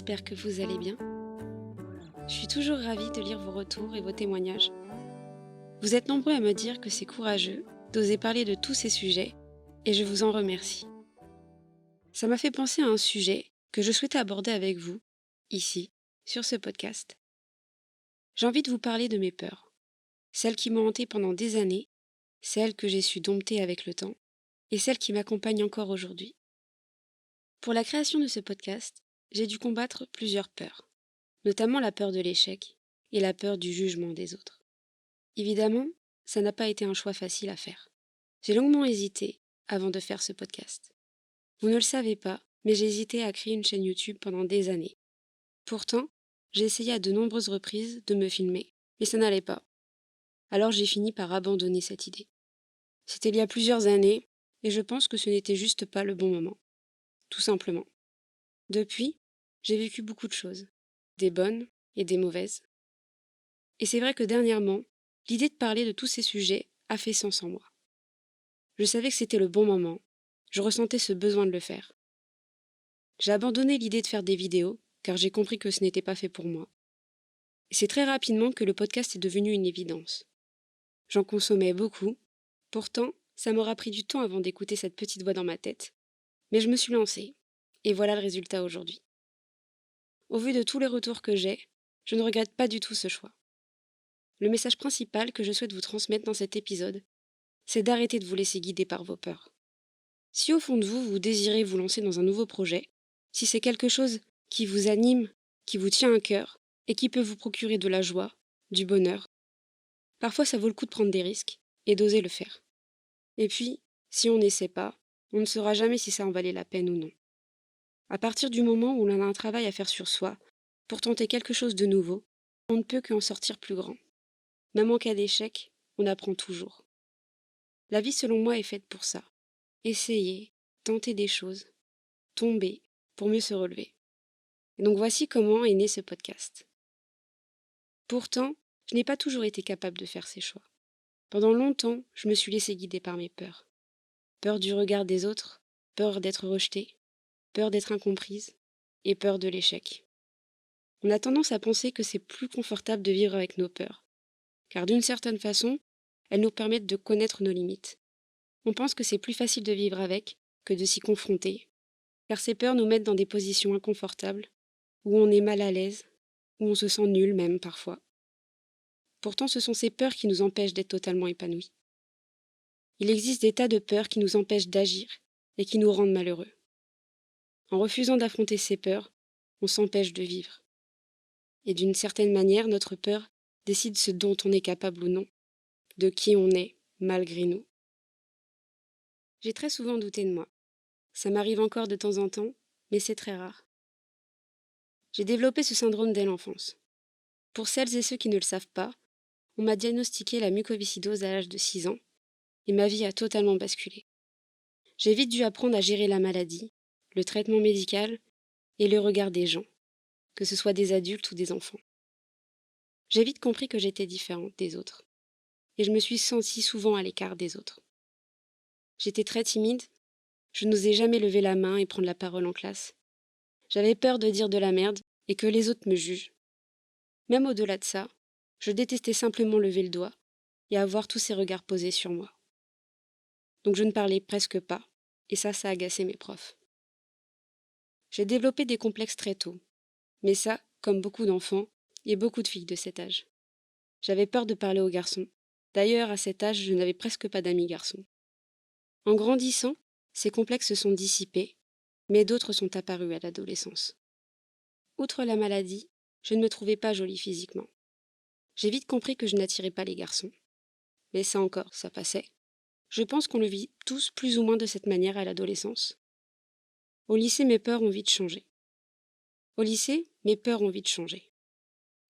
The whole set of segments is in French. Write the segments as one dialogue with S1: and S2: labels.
S1: j'espère que vous allez bien. Je suis toujours ravie de lire vos retours et vos témoignages. Vous êtes nombreux à me dire que c'est courageux d'oser parler de tous ces sujets et je vous en remercie. Ça m'a fait penser à un sujet que je souhaitais aborder avec vous, ici, sur ce podcast. J'ai envie de vous parler de mes peurs, celles qui m'ont hantée pendant des années, celles que j'ai su dompter avec le temps et celles qui m'accompagnent encore aujourd'hui. Pour la création de ce podcast, j'ai dû combattre plusieurs peurs, notamment la peur de l'échec et la peur du jugement des autres. Évidemment, ça n'a pas été un choix facile à faire. J'ai longuement hésité avant de faire ce podcast. Vous ne le savez pas, mais j'ai hésité à créer une chaîne YouTube pendant des années. Pourtant, j'ai essayé à de nombreuses reprises de me filmer, mais ça n'allait pas. Alors j'ai fini par abandonner cette idée. C'était il y a plusieurs années, et je pense que ce n'était juste pas le bon moment. Tout simplement. Depuis, j'ai vécu beaucoup de choses, des bonnes et des mauvaises. Et c'est vrai que dernièrement, l'idée de parler de tous ces sujets a fait sens en moi. Je savais que c'était le bon moment, je ressentais ce besoin de le faire. J'ai abandonné l'idée de faire des vidéos, car j'ai compris que ce n'était pas fait pour moi. Et c'est très rapidement que le podcast est devenu une évidence. J'en consommais beaucoup, pourtant, ça m'aura pris du temps avant d'écouter cette petite voix dans ma tête. Mais je me suis lancée, et voilà le résultat aujourd'hui. Au vu de tous les retours que j'ai, je ne regrette pas du tout ce choix. Le message principal que je souhaite vous transmettre dans cet épisode, c'est d'arrêter de vous laisser guider par vos peurs. Si au fond de vous, vous désirez vous lancer dans un nouveau projet, si c'est quelque chose qui vous anime, qui vous tient à cœur et qui peut vous procurer de la joie, du bonheur, parfois ça vaut le coup de prendre des risques et d'oser le faire. Et puis, si on n'essaie pas, on ne saura jamais si ça en valait la peine ou non. À partir du moment où l'on a un travail à faire sur soi, pour tenter quelque chose de nouveau, on ne peut qu'en sortir plus grand. Même en cas d'échec, on apprend toujours. La vie, selon moi, est faite pour ça. Essayer, tenter des choses, tomber, pour mieux se relever. Et donc voici comment est né ce podcast. Pourtant, je n'ai pas toujours été capable de faire ces choix. Pendant longtemps, je me suis laissée guider par mes peurs. Peur du regard des autres, peur d'être rejetée, peur d'être incomprise et peur de l'échec. On a tendance à penser que c'est plus confortable de vivre avec nos peurs, car d'une certaine façon, elles nous permettent de connaître nos limites. On pense que c'est plus facile de vivre avec que de s'y confronter, car ces peurs nous mettent dans des positions inconfortables, où on est mal à l'aise, où on se sent nul même parfois. Pourtant, ce sont ces peurs qui nous empêchent d'être totalement épanouis. Il existe des tas de peurs qui nous empêchent d'agir et qui nous rendent malheureux. En refusant d'affronter ces peurs, on s'empêche de vivre. Et d'une certaine manière, notre peur décide ce dont on est capable ou non, de qui on est, malgré nous. J'ai très souvent douté de moi. Ça m'arrive encore de temps en temps, mais c'est très rare. J'ai développé ce syndrome dès l'enfance. Pour celles et ceux qui ne le savent pas, on m'a diagnostiqué la mucoviscidose à l'âge de 6 ans, et ma vie a totalement basculé. J'ai vite dû apprendre à gérer la maladie, le traitement médical et le regard des gens, que ce soit des adultes ou des enfants. J'ai vite compris que j'étais différente des autres, et je me suis sentie souvent à l'écart des autres. J'étais très timide, je n'osais jamais lever la main et prendre la parole en classe. J'avais peur de dire de la merde et que les autres me jugent. Même au-delà de ça, je détestais simplement lever le doigt et avoir tous ces regards posés sur moi. Donc je ne parlais presque pas, et ça agaçait mes profs. J'ai développé des complexes très tôt, mais ça, comme beaucoup d'enfants et beaucoup de filles de cet âge. J'avais peur de parler aux garçons. D'ailleurs, à cet âge, je n'avais presque pas d'amis garçons. En grandissant, ces complexes se sont dissipés, mais d'autres sont apparus à l'adolescence. Outre la maladie, je ne me trouvais pas jolie physiquement. J'ai vite compris que je n'attirais pas les garçons. Mais ça encore, ça passait. Je pense qu'on le vit tous plus ou moins de cette manière à l'adolescence. Au lycée, mes peurs ont vite changé.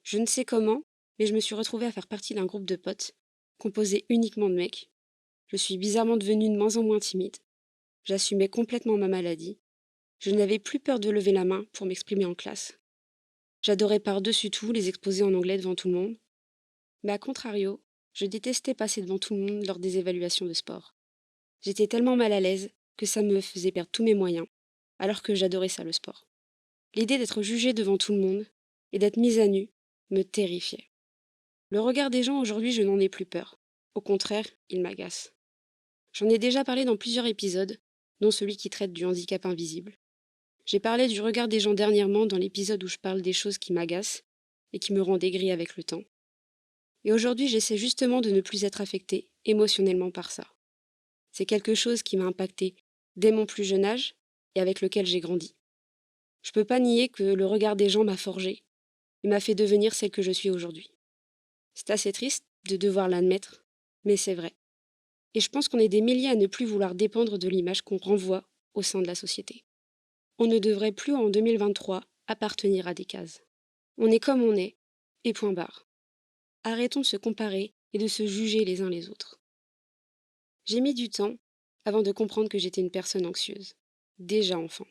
S1: Je ne sais comment, mais je me suis retrouvée à faire partie d'un groupe de potes, composé uniquement de mecs. Je suis bizarrement devenue de moins en moins timide. J'assumais complètement ma maladie. Je n'avais plus peur de lever la main pour m'exprimer en classe. J'adorais par-dessus tout les exposer en anglais devant tout le monde. Mais à contrario, je détestais passer devant tout le monde lors des évaluations de sport. J'étais tellement mal à l'aise que ça me faisait perdre tous mes moyens, alors que j'adorais ça le sport. L'idée d'être jugée devant tout le monde et d'être mise à nu me terrifiait. Le regard des gens aujourd'hui, je n'en ai plus peur. Au contraire, il m'agace. J'en ai déjà parlé dans plusieurs épisodes, dont celui qui traite du handicap invisible. J'ai parlé du regard des gens dernièrement dans l'épisode où je parle des choses qui m'agacent et qui me rendent aigrie avec le temps. Et aujourd'hui, j'essaie justement de ne plus être affectée émotionnellement par ça. C'est quelque chose qui m'a impactée dès mon plus jeune âge et avec lequel j'ai grandi. Je peux pas nier que le regard des gens m'a forgée et m'a fait devenir celle que je suis aujourd'hui. C'est assez triste de devoir l'admettre, mais c'est vrai. Et je pense qu'on est des milliers à ne plus vouloir dépendre de l'image qu'on renvoie au sein de la société. On ne devrait plus en 2023 appartenir à des cases. On est comme on est, et point barre. Arrêtons de se comparer et de se juger les uns les autres. J'ai mis du temps avant de comprendre que j'étais une personne anxieuse, déjà enfant.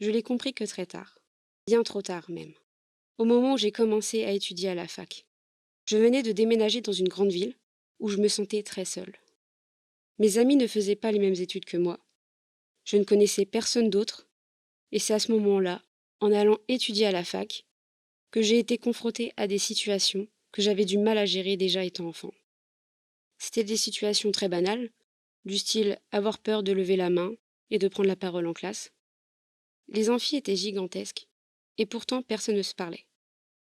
S1: Je l'ai compris que très tard, bien trop tard même, au moment où j'ai commencé à étudier à la fac. Je venais de déménager dans une grande ville où je me sentais très seule. Mes amis ne faisaient pas les mêmes études que moi. Je ne connaissais personne d'autre, et c'est à ce moment-là, en allant étudier à la fac, que j'ai été confrontée à des situations que j'avais du mal à gérer déjà étant enfant. C'était des situations très banales, du style avoir peur de lever la main et de prendre la parole en classe. Les amphis étaient gigantesques, et pourtant personne ne se parlait.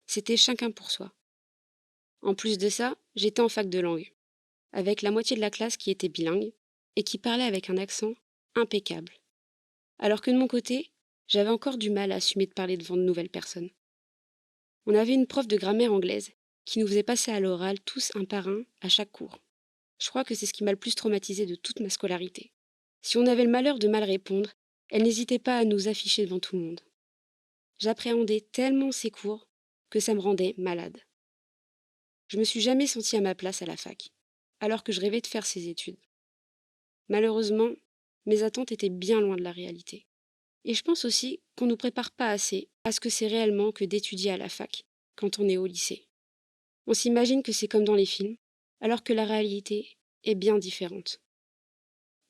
S1: C'était chacun pour soi. En plus de ça, j'étais en fac de langue, avec la moitié de la classe qui était bilingue et qui parlait avec un accent impeccable. Alors que de mon côté, j'avais encore du mal à assumer de parler devant de nouvelles personnes. On avait une prof de grammaire anglaise qui nous faisait passer à l'oral tous un par un à chaque cours. Je crois que c'est ce qui m'a le plus traumatisé de toute ma scolarité. Si on avait le malheur de mal répondre, elle n'hésitait pas à nous afficher devant tout le monde. J'appréhendais tellement ces cours que ça me rendait malade. Je me suis jamais sentie à ma place à la fac, alors que je rêvais de faire ces études. Malheureusement, mes attentes étaient bien loin de la réalité. Et je pense aussi qu'on ne nous prépare pas assez à ce que c'est réellement que d'étudier à la fac quand on est au lycée. On s'imagine que c'est comme dans les films, alors que la réalité est bien différente.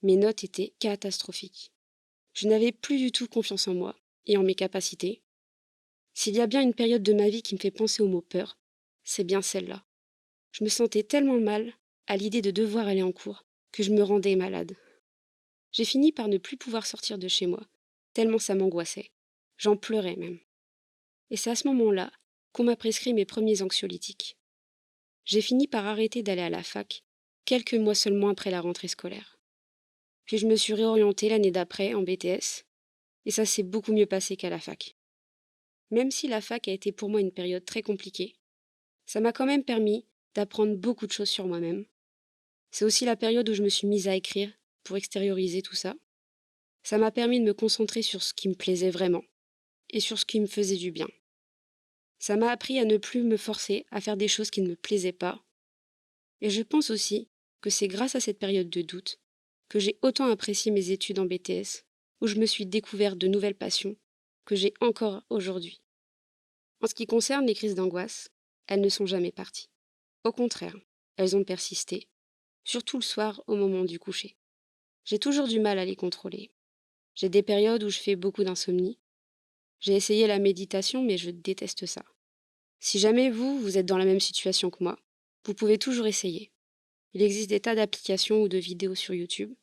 S1: Mes notes étaient catastrophiques. Je n'avais plus du tout confiance en moi et en mes capacités. S'il y a bien une période de ma vie qui me fait penser au mot peur, c'est bien celle-là. Je me sentais tellement mal à l'idée de devoir aller en cours que je me rendais malade. J'ai fini par ne plus pouvoir sortir de chez moi, tellement ça m'angoissait. J'en pleurais même. Et c'est à ce moment-là qu'on m'a prescrit mes premiers anxiolytiques. J'ai fini par arrêter d'aller à la fac, quelques mois seulement après la rentrée scolaire. Puis je me suis réorientée l'année d'après en BTS, et ça s'est beaucoup mieux passé qu'à la fac. Même si la fac a été pour moi une période très compliquée, ça m'a quand même permis d'apprendre beaucoup de choses sur moi-même. C'est aussi la période où je me suis mise à écrire pour extérioriser tout ça. Ça m'a permis de me concentrer sur ce qui me plaisait vraiment et sur ce qui me faisait du bien. Ça m'a appris à ne plus me forcer à faire des choses qui ne me plaisaient pas. Et je pense aussi que c'est grâce à cette période de doute que j'ai autant apprécié mes études en BTS, où je me suis découvert de nouvelles passions que j'ai encore aujourd'hui. En ce qui concerne les crises d'angoisse, elles ne sont jamais parties. Au contraire, elles ont persisté, surtout le soir au moment du coucher. J'ai toujours du mal à les contrôler. J'ai des périodes où je fais beaucoup d'insomnie. J'ai essayé la méditation, mais je déteste ça. Si jamais vous êtes dans la même situation que moi, vous pouvez toujours essayer. Il existe des tas d'applications ou de vidéos sur YouTube.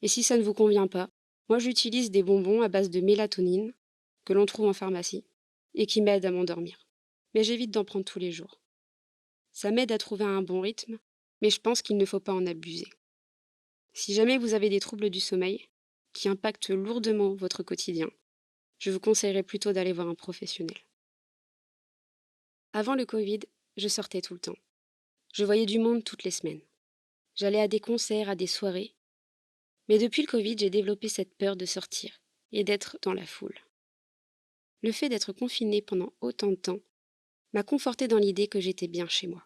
S1: Et si ça ne vous convient pas, moi j'utilise des bonbons à base de mélatonine que l'on trouve en pharmacie et qui m'aident à m'endormir. Mais j'évite d'en prendre tous les jours. Ça m'aide à trouver un bon rythme, mais je pense qu'il ne faut pas en abuser. Si jamais vous avez des troubles du sommeil qui impactent lourdement votre quotidien, je vous conseillerais plutôt d'aller voir un professionnel. Avant le Covid, je sortais tout le temps. Je voyais du monde toutes les semaines. J'allais à des concerts, à des soirées. Mais depuis le Covid, j'ai développé cette peur de sortir et d'être dans la foule. Le fait d'être confinée pendant autant de temps m'a confortée dans l'idée que j'étais bien chez moi.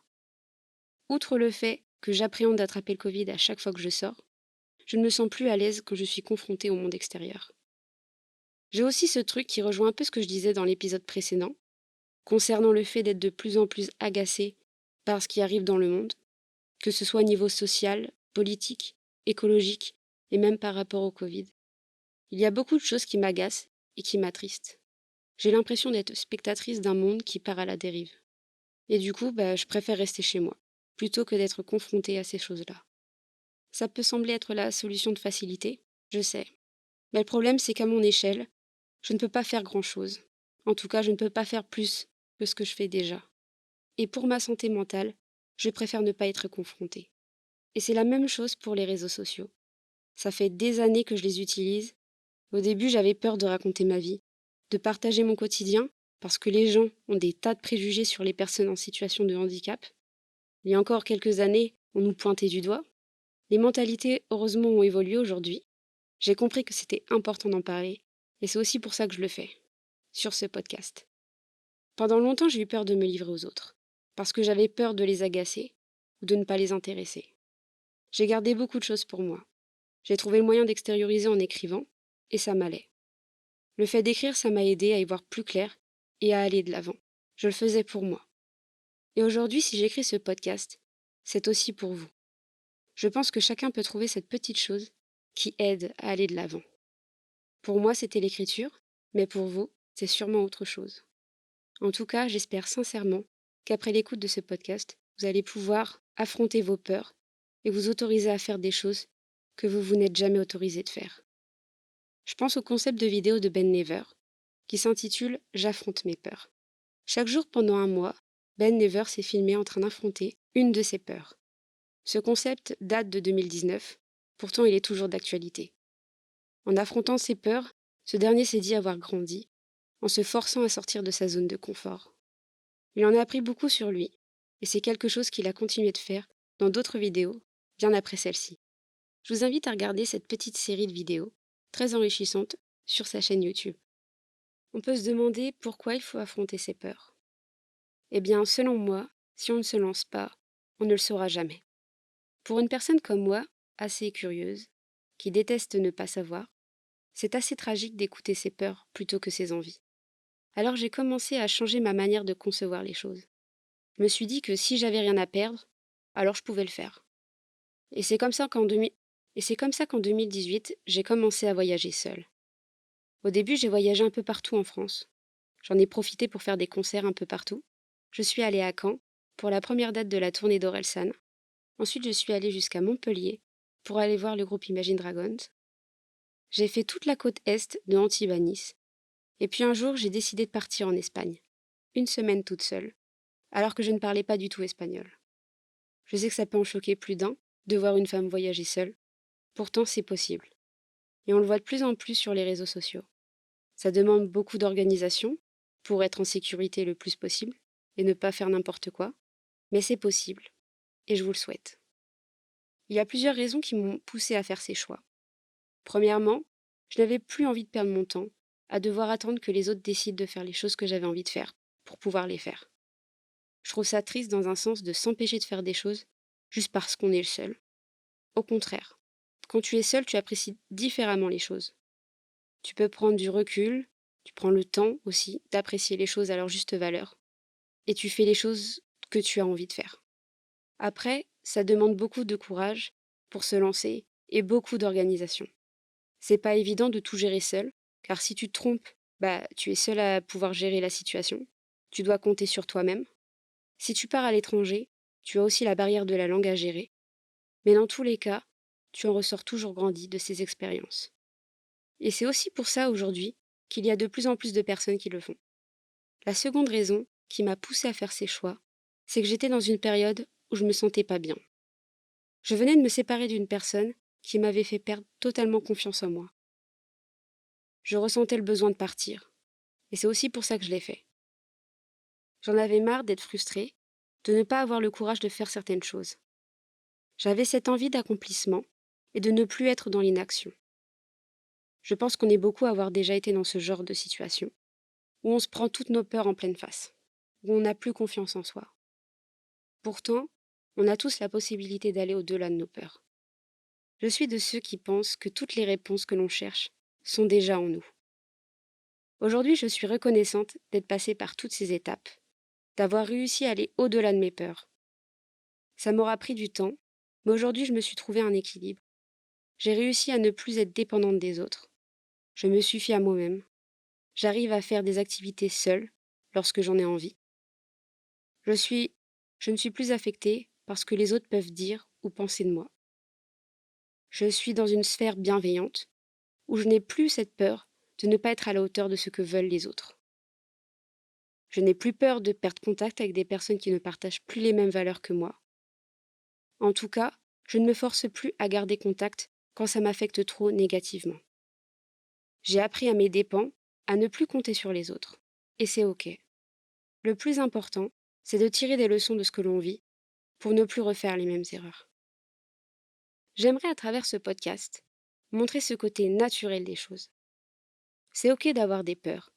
S1: Outre le fait que j'appréhende d'attraper le Covid à chaque fois que je sors, je ne me sens plus à l'aise quand je suis confrontée au monde extérieur. J'ai aussi ce truc qui rejoint un peu ce que je disais dans l'épisode précédent, concernant le fait d'être de plus en plus agacée par ce qui arrive dans le monde, que ce soit au niveau social, politique, écologique et même par rapport au Covid. Il y a beaucoup de choses qui m'agacent et qui m'attristent. J'ai l'impression d'être spectatrice d'un monde qui part à la dérive. Et du coup, je préfère rester chez moi, plutôt que d'être confrontée à ces choses-là. Ça peut sembler être la solution de facilité, je sais. Mais le problème, c'est qu'à mon échelle, je ne peux pas faire grand-chose. En tout cas, je ne peux pas faire plus que ce que je fais déjà. Et pour ma santé mentale, je préfère ne pas être confrontée. Et c'est la même chose pour les réseaux sociaux. Ça fait des années que je les utilise. Au début, j'avais peur de raconter ma vie, de partager mon quotidien, parce que les gens ont des tas de préjugés sur les personnes en situation de handicap. Il y a encore quelques années, on nous pointait du doigt. Les mentalités, heureusement, ont évolué aujourd'hui. J'ai compris que c'était important d'en parler, et c'est aussi pour ça que je le fais, sur ce podcast. Pendant longtemps, j'ai eu peur de me livrer aux autres, parce que j'avais peur de les agacer ou de ne pas les intéresser. J'ai gardé beaucoup de choses pour moi. J'ai trouvé le moyen d'extérioriser en écrivant, et ça m'allait. Le fait d'écrire, ça m'a aidé à y voir plus clair et à aller de l'avant. Je le faisais pour moi. Et aujourd'hui, si j'écris ce podcast, c'est aussi pour vous. Je pense que chacun peut trouver cette petite chose qui aide à aller de l'avant. Pour moi, c'était l'écriture, mais pour vous, c'est sûrement autre chose. En tout cas, j'espère sincèrement qu'après l'écoute de ce podcast, vous allez pouvoir affronter vos peurs et vous autoriser à faire des choses que vous n'êtes jamais autorisé de faire. Je pense au concept de vidéo de Ben Never, qui s'intitule J'affronte mes peurs. Chaque jour pendant un mois, Ben Never s'est filmé en train d'affronter une de ses peurs. Ce concept date de 2019, pourtant il est toujours d'actualité. En affrontant ses peurs, ce dernier s'est dit avoir grandi, en se forçant à sortir de sa zone de confort. Il en a appris beaucoup sur lui, et c'est quelque chose qu'il a continué de faire dans d'autres vidéos, bien après celle-ci. Je vous invite à regarder cette petite série de vidéos, très enrichissante, sur sa chaîne YouTube. On peut se demander pourquoi il faut affronter ses peurs. Eh bien, selon moi, si on ne se lance pas, on ne le saura jamais. Pour une personne comme moi, assez curieuse, qui déteste ne pas savoir, c'est assez tragique d'écouter ses peurs plutôt que ses envies. Alors j'ai commencé à changer ma manière de concevoir les choses. Je me suis dit que si j'avais rien à perdre, alors je pouvais le faire. Et c'est comme ça qu'en 2018, j'ai commencé à voyager seule. Au début, j'ai voyagé un peu partout en France. J'en ai profité pour faire des concerts un peu partout. Je suis allée à Caen pour la première date de la tournée d'Orelsan. Ensuite, je suis allée jusqu'à Montpellier pour aller voir le groupe Imagine Dragons. J'ai fait toute la côte est de Antibes à Nice. Et puis un jour, j'ai décidé de partir en Espagne. Une semaine toute seule, alors que je ne parlais pas du tout espagnol. Je sais que ça peut en choquer plus d'un de voir une femme voyager seule. Pourtant, c'est possible. Et on le voit de plus en plus sur les réseaux sociaux. Ça demande beaucoup d'organisation pour être en sécurité le plus possible et ne pas faire n'importe quoi. Mais c'est possible. Et je vous le souhaite. Il y a plusieurs raisons qui m'ont poussée à faire ces choix. Premièrement, je n'avais plus envie de perdre mon temps à devoir attendre que les autres décident de faire les choses que j'avais envie de faire pour pouvoir les faire. Je trouve ça triste dans un sens de s'empêcher de faire des choses juste parce qu'on est le seul. Au contraire, quand tu es seul, tu apprécies différemment les choses. Tu peux prendre du recul, tu prends le temps aussi d'apprécier les choses à leur juste valeur, et tu fais les choses que tu as envie de faire. Après, ça demande beaucoup de courage pour se lancer et beaucoup d'organisation. C'est pas évident de tout gérer seul, car si tu te trompes, tu es seul à pouvoir gérer la situation. Tu dois compter sur toi-même. Si tu pars à l'étranger, tu as aussi la barrière de la langue à gérer. Mais dans tous les cas, tu en ressors toujours grandi de ces expériences. Et c'est aussi pour ça aujourd'hui qu'il y a de plus en plus de personnes qui le font. La seconde raison qui m'a poussée à faire ces choix, c'est que j'étais dans une période où je me sentais pas bien. Je venais de me séparer d'une personne qui m'avait fait perdre totalement confiance en moi. Je ressentais le besoin de partir, et c'est aussi pour ça que je l'ai fait. J'en avais marre d'être frustrée, de ne pas avoir le courage de faire certaines choses. J'avais cette envie d'accomplissement et de ne plus être dans l'inaction. Je pense qu'on est beaucoup à avoir déjà été dans ce genre de situation, où on se prend toutes nos peurs en pleine face, où on n'a plus confiance en soi. Pourtant, on a tous la possibilité d'aller au-delà de nos peurs. Je suis de ceux qui pensent que toutes les réponses que l'on cherche sont déjà en nous. Aujourd'hui, je suis reconnaissante d'être passée par toutes ces étapes, d'avoir réussi à aller au-delà de mes peurs. Ça m'aura pris du temps, mais aujourd'hui, je me suis trouvé un équilibre. J'ai réussi à ne plus être dépendante des autres. Je me suffis à moi-même. J'arrive à faire des activités seule lorsque j'en ai envie. Je ne suis plus affectée par ce que les autres peuvent dire ou penser de moi. Je suis dans une sphère bienveillante où je n'ai plus cette peur de ne pas être à la hauteur de ce que veulent les autres. Je n'ai plus peur de perdre contact avec des personnes qui ne partagent plus les mêmes valeurs que moi. En tout cas, je ne me force plus à garder contact quand ça m'affecte trop négativement. J'ai appris à mes dépens à ne plus compter sur les autres. Et c'est OK. Le plus important, c'est de tirer des leçons de ce que l'on vit pour ne plus refaire les mêmes erreurs. J'aimerais à travers ce podcast montrer ce côté naturel des choses. C'est OK d'avoir des peurs.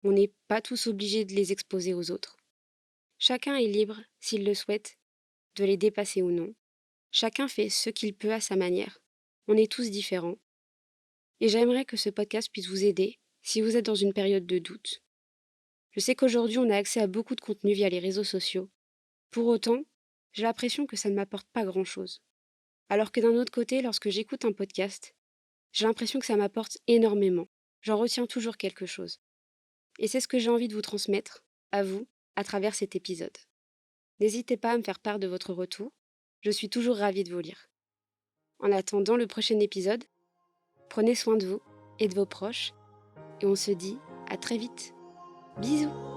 S1: On n'est pas tous obligés de les exposer aux autres. Chacun est libre, s'il le souhaite, de les dépasser ou non. Chacun fait ce qu'il peut à sa manière. On est tous différents. Et j'aimerais que ce podcast puisse vous aider si vous êtes dans une période de doute. Je sais qu'aujourd'hui, on a accès à beaucoup de contenu via les réseaux sociaux. Pour autant, j'ai l'impression que ça ne m'apporte pas grand-chose. Alors que d'un autre côté, lorsque j'écoute un podcast, j'ai l'impression que ça m'apporte énormément. J'en retiens toujours quelque chose. Et c'est ce que j'ai envie de vous transmettre, à vous, à travers cet épisode. N'hésitez pas à me faire part de votre retour. Je suis toujours ravie de vous lire. En attendant le prochain épisode, prenez soin de vous et de vos proches. Et on se dit à très vite. Bisous!